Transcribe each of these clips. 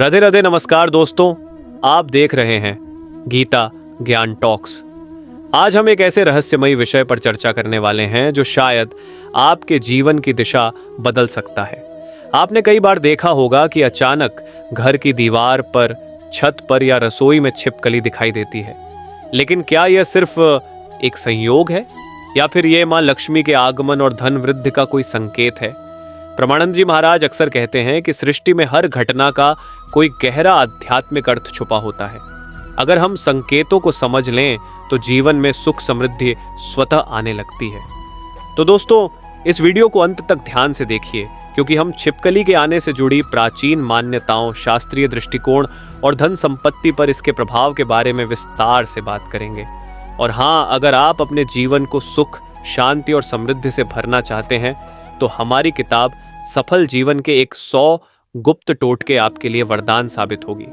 राधे राधे, नमस्कार दोस्तों। आप देख रहे हैं गीता ज्ञान टॉक्स। आज हम एक ऐसे रहस्यमयी विषय पर चर्चा करने वाले हैं जो शायद आपके जीवन की दिशा बदल सकता है। आपने कई बार देखा होगा कि अचानक घर की दीवार पर, छत पर या रसोई में छिपकली दिखाई देती है। लेकिन क्या यह सिर्फ एक संयोग है या फिर यह मां लक्ष्मी के आगमन और धन वृद्धि का कोई संकेत है? प्रमानंद जी महाराज अक्सर कहते हैं कि सृष्टि में हर घटना का कोई गहरा आध्यात्मिक अर्थ छुपा होता है। अगर हम संकेतों को समझ लें तो जीवन में सुख समृद्धि स्वतः आने लगती है। तो दोस्तों, इस वीडियो को अंत तक ध्यान से देखिए, क्योंकि हम छिपकली के आने से जुड़ी प्राचीन मान्यताओं, शास्त्रीय दृष्टिकोण और धन संपत्ति पर इसके प्रभाव के बारे में विस्तार से बात करेंगे। और हाँ, अगर आप अपने जीवन को सुख, शांति और समृद्धि से भरना चाहते हैं तो हमारी किताब सफल जीवन के 100 गुप्त टोटके आपके लिए वरदान साबित होगी।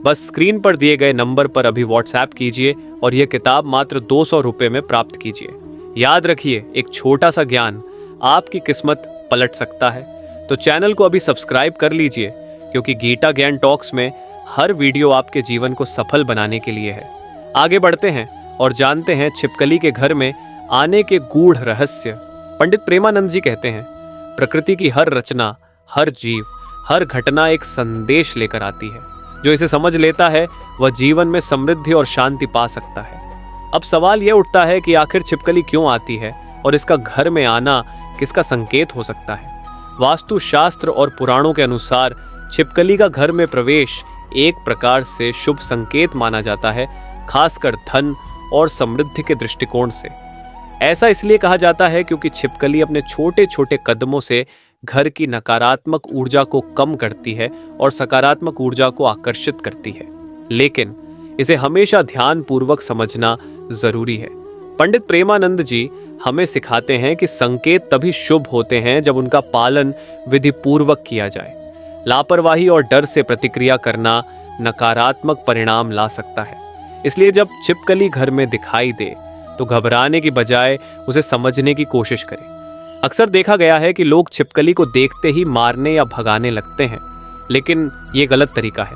बस स्क्रीन पर दिए गए नंबर पर अभी व्हाट्सएप कीजिए और यह किताब मात्र 200 रुपये में प्राप्त कीजिए। याद रखिए, एक छोटा सा ज्ञान आपकी किस्मत पलट सकता है। तो चैनल को अभी सब्सक्राइब कर लीजिए, क्योंकि गीता ज्ञान टॉक्स में हर वीडियो आपके जीवन को सफल बनाने के लिए है। आगे बढ़ते हैं और जानते हैं छिपकली के घर में आने के गूढ़ रहस्य। पंडित प्रेमानंद जी कहते हैं, प्रकृति की हर रचना, हर जीव, हर घटना एक संदेश लेकर आती है। जो इसे समझ लेता है वह जीवन में समृद्धि और शांति पा सकता है। अब सवाल यह उठता है कि आखिर छिपकली क्यों आती है और इसका घर में आना किसका संकेत हो सकता है? वास्तु शास्त्र और पुराणों के अनुसार छिपकली का घर में प्रवेश एक प्रकार से शुभ संकेत माना जाता है, खासकर धन और समृद्धि के दृष्टिकोण से। ऐसा इसलिए कहा जाता है क्योंकि छिपकली अपने छोटे छोटे कदमों से घर की नकारात्मक ऊर्जा को कम करती है और सकारात्मक ऊर्जा को आकर्षित करती है। लेकिन इसे हमेशा ध्यानपूर्वक समझना जरूरी है। पंडित प्रेमानंद जी हमें सिखाते हैं कि संकेत तभी शुभ होते हैं जब उनका पालन विधिपूर्वक किया जाए। लापरवाही और डर से प्रतिक्रिया करना नकारात्मक परिणाम ला सकता है। इसलिए जब छिपकली घर में दिखाई दे तो घबराने की बजाय उसे समझने की कोशिश करें। अक्सर देखा गया है कि लोग छिपकली को देखते ही मारने या भगाने लगते हैं, लेकिन ये गलत तरीका है।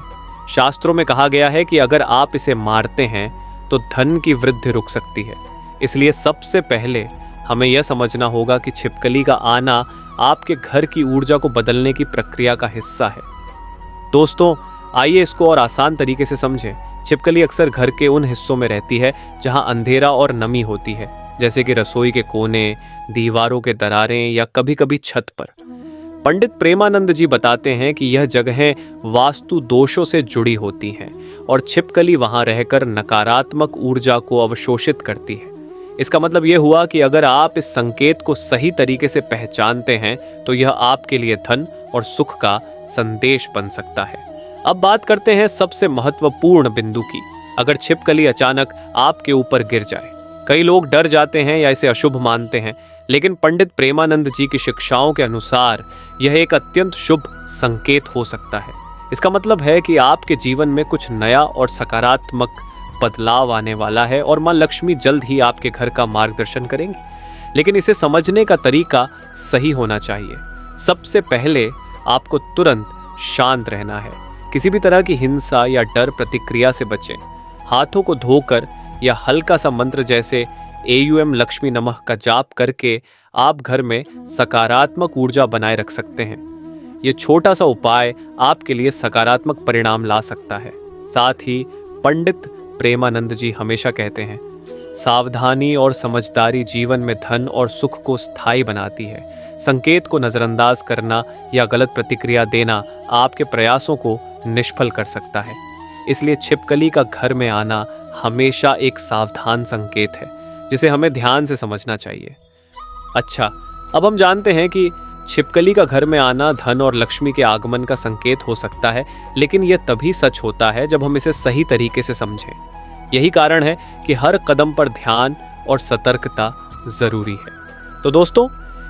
शास्त्रों में कहा गया है कि अगर आप इसे मारते हैं तो धन की वृद्धि रुक सकती है। इसलिए सबसे पहले हमें यह समझना होगा कि छिपकली का आना आपके घर की ऊर्जा को बदलने की प्रक्रिया का हिस्सा है। दोस्तों, आइए इसको और आसान तरीके से समझें। छिपकली अक्सर घर के उन हिस्सों में रहती है जहां अंधेरा और नमी होती है, जैसे कि रसोई के कोने, दीवारों के दरारें या कभी कभी छत पर। पंडित प्रेमानंद जी बताते हैं कि यह जगहें वास्तु दोषों से जुड़ी होती हैं और छिपकली वहां रहकर नकारात्मक ऊर्जा को अवशोषित करती है। इसका मतलब यह हुआ कि अगर आप इस संकेत को सही तरीके से पहचानते हैं तो यह आपके लिए धन और सुख का संदेश बन सकता है। अब बात करते हैं सबसे महत्वपूर्ण बिंदु की। अगर छिपकली अचानक आपके ऊपर गिर जाए, कई लोग डर जाते हैं या इसे अशुभ मानते हैं, लेकिन पंडित प्रेमानंद जी की शिक्षाओं के अनुसार यह एक अत्यंत शुभ संकेत हो सकता है। इसका मतलब है कि आपके जीवन में कुछ नया और सकारात्मक बदलाव आने वाला है और मां लक्ष्मी जल्द ही आपके घर का मार्गदर्शन करेंगी। लेकिन इसे समझने का तरीका सही होना चाहिए। सबसे पहले आपको तुरंत शांत रहना है। किसी भी तरह की हिंसा या डर प्रतिक्रिया से बचें। हाथों को धोकर या हल्का सा मंत्र जैसे AUM लक्ष्मी नमः का जाप करके आप घर में सकारात्मक ऊर्जा बनाए रख सकते हैं। ये छोटा सा उपाय आपके लिए सकारात्मक परिणाम ला सकता है। साथ ही पंडित प्रेमानंद जी हमेशा कहते हैं, सावधानी और समझदारी जीवन में धन और सुख को स्थायी बनाती है। संकेत को नजरअंदाज करना या गलत प्रतिक्रिया देना आपके प्रयासों को निष्फल कर सकता है। इसलिए छिपकली का घर में आना हमेशा एक सावधान संकेत है, जिसे हमें ध्यान से समझना चाहिए। अच्छा, अब हम जानते हैं कि छिपकली का घर में आना धन और लक्ष्मी के आगमन का संकेत हो सकता है, लेकिन यह तभी सच होता है जब हम इसे सही तरीके से समझें। यही कारण है कि हर कदम पर ध्यान और सतर्कता जरूरी है। तो दोस्तों,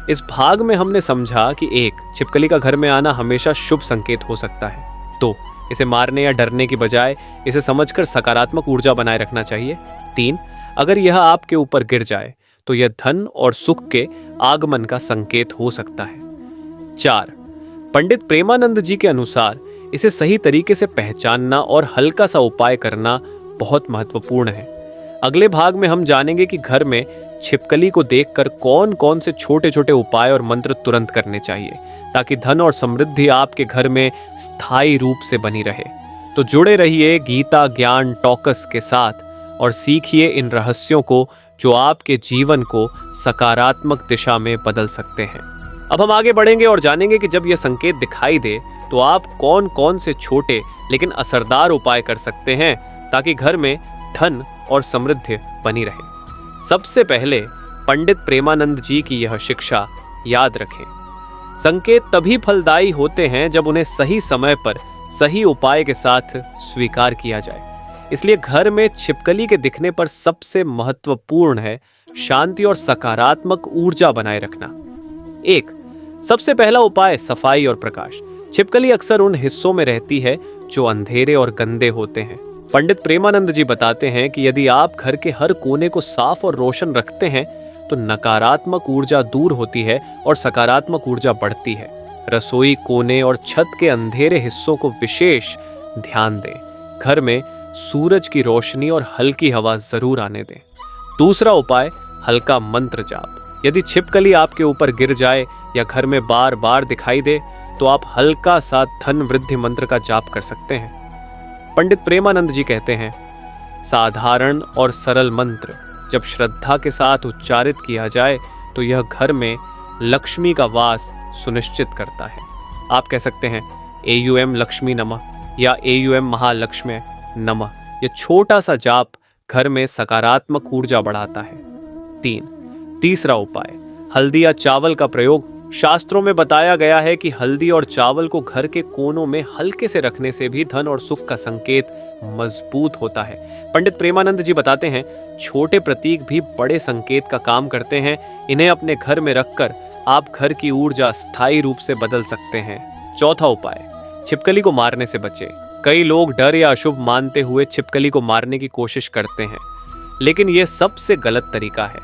इस भाग में हमने समझा कि 1, छिपकली का घर में आना हमेशा शुभ संकेत हो सकता है। 2, इसे मारने या डरने की बजाय इसे समझकर सकारात्मक ऊर्जा बनाए रखना चाहिए। 3, अगर यह आपके ऊपर गिर जाए तो यह धन और सुख के आगमन का संकेत हो सकता है। 4, पंडित प्रेमानंद जी के अनुसार इसे सही तरीके से पहचानना और हल्का सा उपाय करना बहुत महत्वपूर्ण है। अगले भाग में हम जानेंगे कि घर में छिपकली को देखकर कौन कौन से छोटे छोटे उपाय और मंत्र तुरंत करने चाहिए ताकि धन और समृद्धि आपके घर में स्थायी रूप से बनी रहे। तो जुड़े रहिए गीता ज्ञान टॉकस के साथ और सीखिए इन रहस्यों को जो आपके जीवन को सकारात्मक दिशा में बदल सकते हैं। अब हम आगे बढ़ेंगे और जानेंगे कि जब यह संकेत दिखाई दे तो आप कौन कौन से छोटे लेकिन असरदार उपाय कर सकते हैं ताकि घर में धन और समृद्धि बनी रहे। सबसे पहले पंडित प्रेमानंद जी की यह शिक्षा याद रखें। संकेत तभी फलदायी होते हैं जब उन्हें सही समय पर सही उपाय के साथ स्वीकार किया जाए। इसलिए घर में छिपकली के दिखने पर सबसे महत्वपूर्ण है शांति और सकारात्मक ऊर्जा बनाए रखना। एक सबसे पहला उपाय सफाई और प्रकाश। छिपकली अक्सर उन हिस्सों में रहती है जो अंधेरे और गंदे होते हैं। पंडित प्रेमानंद जी बताते हैं कि यदि आप घर के हर कोने को साफ और रोशन रखते हैं तो नकारात्मक ऊर्जा दूर होती है और सकारात्मक ऊर्जा बढ़ती है। रसोई कोने और छत के अंधेरे हिस्सों को विशेष ध्यान दें। घर में सूरज की रोशनी और हल्की हवा जरूर आने दें। दूसरा उपाय हल्का मंत्र जाप। यदि छिपकली आपके ऊपर गिर जाए या घर में बार बार दिखाई दे तो आप हल्का सा धन वृद्धि मंत्र का जाप कर सकते हैं। पंडित प्रेमानंद जी कहते हैं, साधारण और सरल मंत्र जब श्रद्धा के साथ उच्चारित किया जाए तो यह घर में लक्ष्मी का वास सुनिश्चित करता है। आप कह सकते हैं AUM लक्ष्मी नमः या AUM महालक्ष्मी नमः। यह छोटा सा जाप घर में सकारात्मक ऊर्जा बढ़ाता है। तीसरा उपाय हल्दी या चावल का प्रयोग। शास्त्रों में बताया गया है कि हल्दी और चावल को घर के कोनों में हल्के से रखने से भी धन और सुख का संकेत मजबूत होता है। पंडित प्रेमानंद जी बताते हैं, छोटे प्रतीक भी बड़े संकेत का काम करते हैं। इन्हें अपने घर में रखकर आप घर की ऊर्जा स्थायी रूप से बदल सकते हैं। चौथा उपाय छिपकली को मारने से बचें। कई लोग डर या अशुभ मानते हुए छिपकली को मारने की कोशिश करते हैं, लेकिन यह सबसे गलत तरीका है।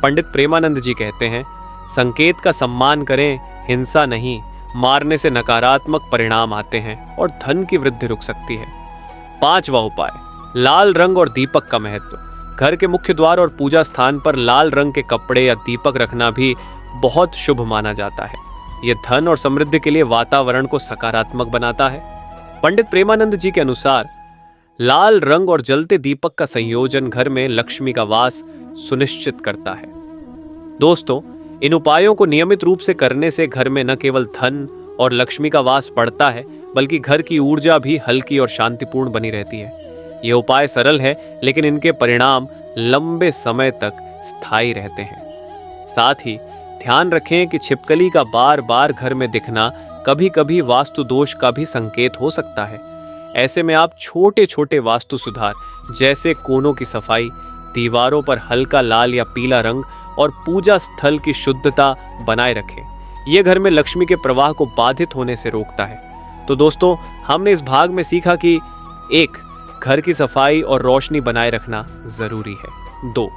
पंडित प्रेमानंद जी कहते हैं, संकेत का सम्मान करें, हिंसा नहीं। मारने से नकारात्मक परिणाम आते हैं और धन की वृद्धि रुक सकती है। पांचवा उपाय लाल रंग और दीपक का महत्व। घर के मुख्य द्वार और पूजा स्थान पर लाल रंग के कपड़े या दीपक रखना भी बहुत शुभ माना जाता है। यह धन और समृद्धि के लिए वातावरण को सकारात्मक बनाता है। पंडित प्रेमानंद जी के अनुसार लाल रंग और जलते दीपक का संयोजन घर में लक्ष्मी का वास सुनिश्चित करता है। दोस्तों, इन उपायों को नियमित रूप से करने से घर में न केवल धन और लक्ष्मी का वास बढ़ता है बल्कि घर की ऊर्जा भी हल्की और शांतिपूर्ण बनी रहती है। ये उपाय सरल है लेकिन इनके परिणाम लंबे समय तक स्थायी रहते हैं। साथ ही ध्यान रखें कि छिपकली का बार बार घर में दिखना कभी कभी वास्तु दोष का भी संकेत हो सकता है। ऐसे में आप छोटे छोटे वास्तु सुधार जैसे कोनों की सफाई, दीवारों पर हल्का लाल या पीला रंग और पूजा स्थल की शुद्धता बनाए रखें। यह घर में लक्ष्मी के प्रवाह को बाधित होने से रोकता है। तो दोस्तों, हमने इस भाग में सीखा कि 1. घर की सफाई और रोशनी बनाए रखना जरूरी है। 2.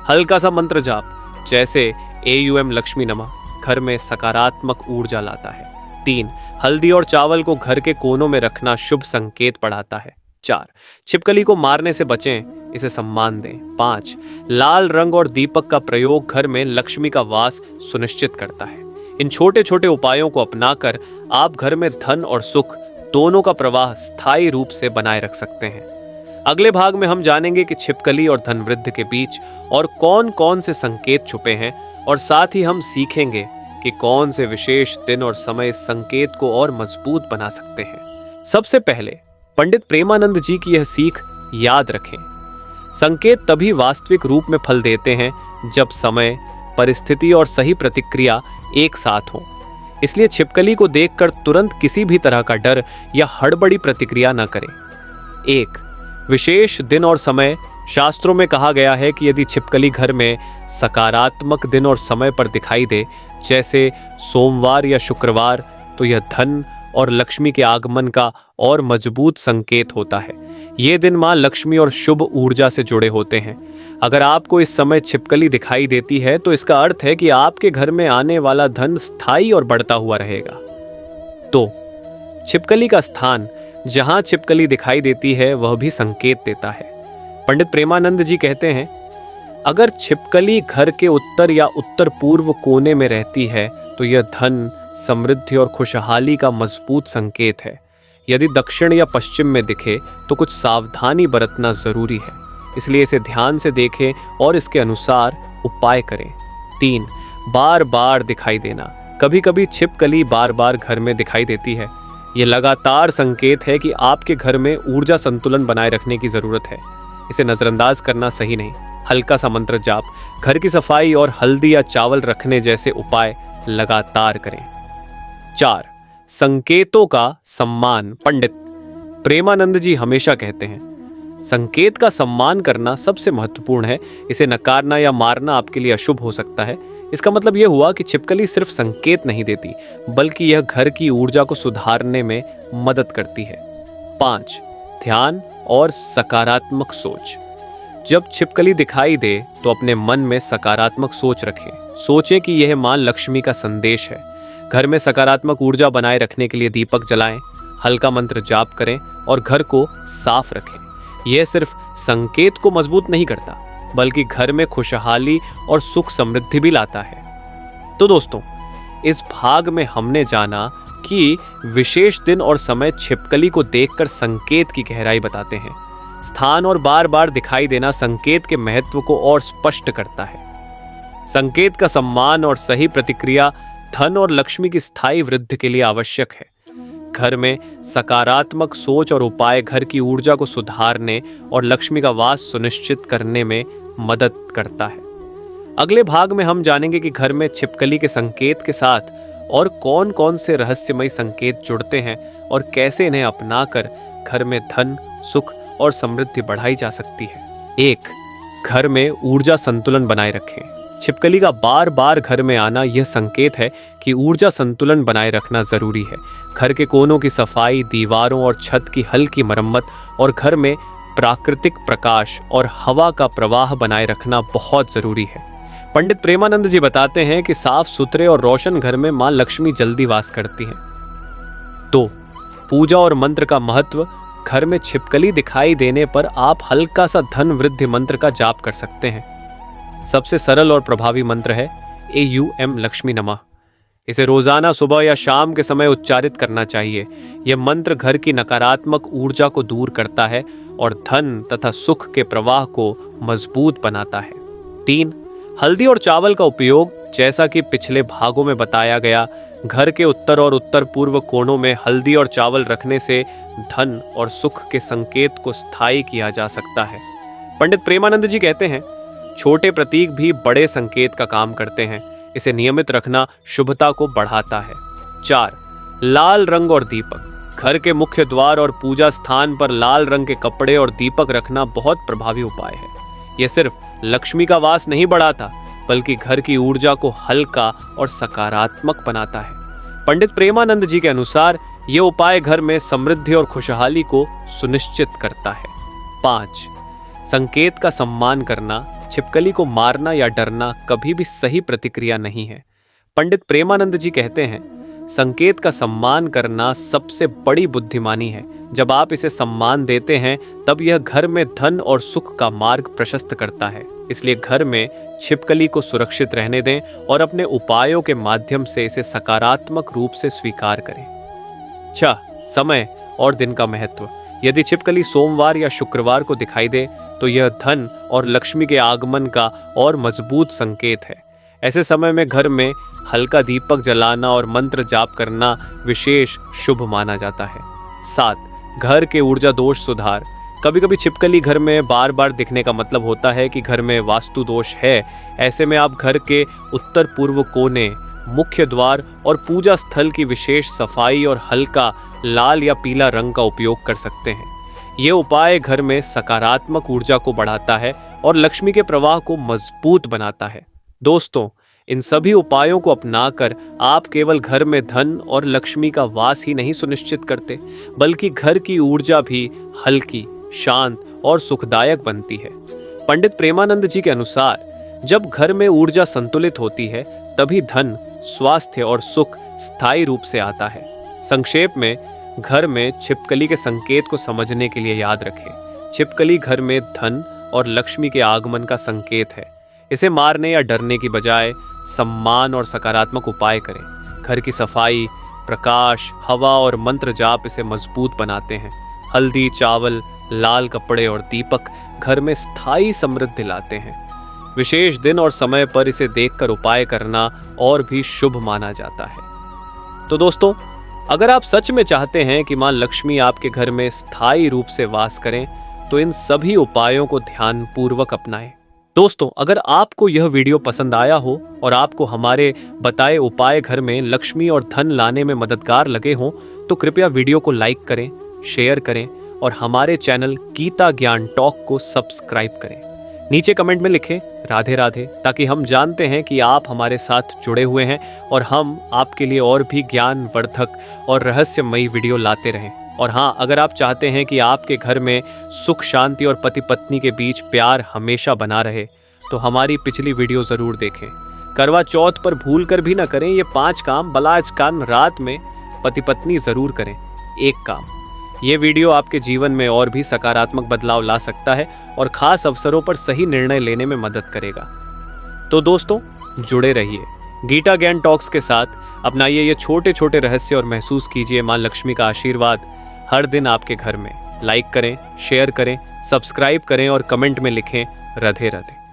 हल्का सा मंत्र जाप जैसे AUM लक्ष्मी नमः घर में सकारात्मक ऊर्जा लाता है। 3. हल्दी और चावल को घर के कोनों में रखना शुभ संकेत बढ़ाता है। 4. छिपकली को मारने से बचें, इसे सम्मान दें। 5. लाल रंग और दीपक का प्रयोग घर में लक्ष्मी का वास सुनिश्चित करता है। इन छोटे छोटे उपायों को अपनाकर आप घर में धन और सुख दोनों का प्रवाह स्थायी रूप से बनाए रख सकते हैं। अगले भाग में हम जानेंगे कि छिपकली और धन वृद्धि के बीच और कौन कौन से संकेत छुपे हैं और साथ ही हम सीखेंगे कि कौन से विशेष दिन और समय इस संकेत को और मजबूत बना सकते हैं। सबसे पहले पंडित प्रेमानंद जी की यह सीख याद रखें। संकेत तभी वास्तविक रूप में फल देते हैं जब समय, परिस्थिति और सही प्रतिक्रिया एक साथ हो। इसलिए छिपकली को देखकर तुरंत किसी भी तरह का डर या हड़बड़ी प्रतिक्रिया न करें। 1. विशेष दिन और समय। शास्त्रों में कहा गया है कि यदि छिपकली घर में सकारात्मक दिन और समय पर दिखाई दे, जैसे सोमवार या शुक्रवार, तो यह धन और लक्ष्मी के आगमन का और मजबूत संकेत होता है। ये दिन मां लक्ष्मी और शुभ ऊर्जा से जुड़े होते हैं। अगर आपको इस समय छिपकली दिखाई देती है तो इसका अर्थ है कि आपके घर में आने वाला धन स्थायी और बढ़ता हुआ रहेगा। 2. छिपकली का स्थान जहां छिपकली दिखाई देती है वह भी संकेत देता है। पंडित प्रेमानंद जी कहते हैं, अगर छिपकली घर के उत्तर या उत्तर पूर्व कोने में रहती है तो यह धन, समृद्धि और खुशहाली का मजबूत संकेत है। यदि दक्षिण या पश्चिम में दिखे तो कुछ सावधानी बरतना जरूरी है, इसलिए इसे ध्यान से देखें और इसके अनुसार उपाय करें। 3. बार बार दिखाई देना। कभी कभी छिपकली बार बार घर में दिखाई देती है। ये लगातार संकेत है कि आपके घर में ऊर्जा संतुलन बनाए रखने की जरूरत है। इसे नजरअंदाज करना सही नहीं। हल्का सा मंत्र जाप, घर की सफाई और हल्दी या चावल रखने जैसे उपाय लगातार करें। 4. संकेतों का सम्मान। पंडित प्रेमानंद जी हमेशा कहते हैं, संकेत का सम्मान करना सबसे महत्वपूर्ण है। इसे नकारना या मारना आपके लिए अशुभ हो सकता है। इसका मतलब यह हुआ कि छिपकली सिर्फ संकेत नहीं देती, बल्कि यह घर की ऊर्जा को सुधारने में मदद करती है। 5. ध्यान और सकारात्मक सोच। जब छिपकली दिखाई दे तो अपने मन में सकारात्मक सोच रखें। सोचें कि यह मां लक्ष्मी का संदेश है। घर में सकारात्मक ऊर्जा बनाए रखने के लिए दीपक जलाएं, हल्का मंत्र जाप करें और घर को साफ रखें। यह सिर्फ संकेत को मजबूत नहीं करता, बल्कि घर में खुशहाली और सुख समृद्धि भी लाता है। तो दोस्तों, इस भाग में हमने जाना कि विशेष दिन और समय छिपकली को देखकर संकेत की गहराई बताते हैं। स्थान और बार बार दिखाई देना संकेत के महत्व को और स्पष्ट करता है। संकेत का सम्मान और सही प्रतिक्रिया धन और लक्ष्मी की स्थायी वृद्धि के लिए आवश्यक है। घर में सकारात्मक सोच और उपाय घर की ऊर्जा को सुधारने और लक्ष्मी का वास सुनिश्चित करने में मदद करता है। अगले भाग में हम जानेंगे कि घर में छिपकली के संकेत के साथ और कौन कौन से रहस्यमयी संकेत जुड़ते हैं और कैसे इन्हें अपनाकर घर में धन, सुख और समृद्धि बढ़ाई जा सकती है। 1. घर में ऊर्जा संतुलन बनाए रखें। छिपकली का बार बार घर में आना यह संकेत है कि ऊर्जा संतुलन बनाए रखना जरूरी है। घर के कोनों की सफाई, दीवारों और छत की हल्की मरम्मत और घर में प्राकृतिक प्रकाश और हवा का प्रवाह बनाए रखना बहुत जरूरी है। पंडित प्रेमानंद जी बताते हैं कि साफ सुथरे और रोशन घर में मां लक्ष्मी जल्दी वास करती हैं। 2. पूजा और मंत्र का महत्व। घर में छिपकली दिखाई देने पर आप हल्का सा धन वृद्धि मंत्र का जाप कर सकते हैं। सबसे सरल और प्रभावी मंत्र है AUM लक्ष्मी नमः। इसे रोजाना सुबह या शाम के समय उच्चारित करना चाहिए। यह मंत्र घर की नकारात्मक ऊर्जा को दूर करता है और धन तथा सुख के प्रवाह को मजबूत बनाता है। 3. हल्दी और चावल का उपयोग। जैसा कि पिछले भागों में बताया गया, घर के उत्तर और उत्तर पूर्व कोनों में हल्दी और चावल रखने से धन और सुख के संकेत को स्थायी किया जा सकता है। पंडित प्रेमानंद जी कहते हैं, छोटे प्रतीक भी बड़े संकेत का काम करते हैं। इसे नियमित रखना शुभता को बढ़ाता है। 4. लाल रंग और दीपक। घर के मुख्य द्वार और पूजा स्थान पर लाल रंग के कपड़े और दीपक रखना बहुत प्रभावी उपाय है। यह सिर्फ लक्ष्मी का वास नहीं बढ़ाता, बल्कि घर की ऊर्जा को हल्का और सकारात्मक बनाता है। पंडित प्रेमानंद जी के अनुसार यह उपाय घर में समृद्धि और खुशहाली को सुनिश्चित करता है। 5. संकेत का सम्मान करना। छिपकली को मारना या डरना कभी भी सही प्रतिक्रिया नहीं है। पंडित प्रेमानंद जी कहते हैं, संकेत का सम्मान करना सबसे बड़ी बुद्धिमानी है। जब आप इसे सम्मान देते हैं तब यह घर में धन और सुख का मार्ग प्रशस्त करता है। इसलिए घर में छिपकली को सुरक्षित रहने दें और अपने उपायों के माध्यम से इसे सकारात्मक रूप से स्वीकार करें। 6. समय और दिन का महत्व। यदि छिपकली सोमवार या शुक्रवार को दिखाई दे तो यह धन और लक्ष्मी के आगमन का और मजबूत संकेत है। ऐसे समय में घर में हल्का दीपक जलाना और मंत्र जाप करना विशेष शुभ माना जाता है। 7. घर के ऊर्जा दोष सुधार। कभी कभी छिपकली घर में बार बार दिखने का मतलब होता है कि घर में वास्तु दोष है। ऐसे में आप घर के उत्तर पूर्व कोने, मुख्य द्वार और पूजा स्थल की विशेष सफाई और हल्का लाल या पीला रंग का उपयोग कर सकते हैं। ये उपाय घर में सकारात्मक ऊर्जा को बढ़ाता है और लक्ष्मी के प्रवाह को मजबूत बनाता है। दोस्तों, इन सभी उपायों को अपनाकर आप केवल घर में धन और लक्ष्मी का वास ही नहीं सुनिश्चित करते, बल्कि घर की ऊर्जा भी हल्की, शांत और सुखदायक बनती है। पंडित प्रेमानंद जी के अनुसार जब घर में ऊर्जा संतुलित होती है तभी धन, स्वास्थ्य और सुख स्थायी रूप से आता है। संक्षेप में, घर में छिपकली के संकेत को समझने के लिए याद रखें। छिपकली घर में धन और लक्ष्मी के आगमन का संकेत है। इसे मारने या डरने की बजाय सम्मान और सकारात्मक उपाय करें। घर की सफाई, प्रकाश, हवा और मंत्र जाप इसे मजबूत बनाते हैं। हल्दी, चावल, लाल कपड़े और दीपक घर में स्थायी समृद्धि लाते हैं। विशेष दिन और समय पर इसे देखकर उपाय करना और भी शुभ माना जाता है। तो दोस्तों, अगर आप सच में चाहते हैं कि मां लक्ष्मी आपके घर में स्थायी रूप से वास करें, तो इन सभी उपायों को ध्यानपूर्वक अपनाएं। दोस्तों, अगर आपको यह वीडियो पसंद आया हो और आपको हमारे बताए उपाय घर में लक्ष्मी और धन लाने में मददगार लगे हों, तो कृपया वीडियो को लाइक करें, शेयर करें और हमारे चैनल गीता ज्ञान टॉक को सब्सक्राइब करें। नीचे कमेंट में लिखें राधे राधे, ताकि हम जानते हैं कि आप हमारे साथ जुड़े हुए हैं और हम आपके लिए और भी ज्ञानवर्धक और रहस्यमयी वीडियो लाते रहें। और हाँ, अगर आप चाहते हैं कि आपके घर में सुख शांति और पति पत्नी के बीच प्यार हमेशा बना रहे, तो हमारी पिछली वीडियो ज़रूर देखें। करवा चौथ पर भूल कर भी ना करें ये 5 काम, भला इस कान रात में पति पत्नी ज़रूर करें एक काम। ये वीडियो आपके जीवन में और भी सकारात्मक बदलाव ला सकता है और ख़ास अवसरों पर सही निर्णय लेने में मदद करेगा। तो दोस्तों, जुड़े रहिए गीता ज्ञान टॉक्स के साथ। अपनाइए ये छोटे छोटे रहस्य और महसूस कीजिए माँ लक्ष्मी का आशीर्वाद हर दिन आपके घर में। लाइक करें, शेयर करें, सब्सक्राइब करें और कमेंट में लिखें राधे राधे।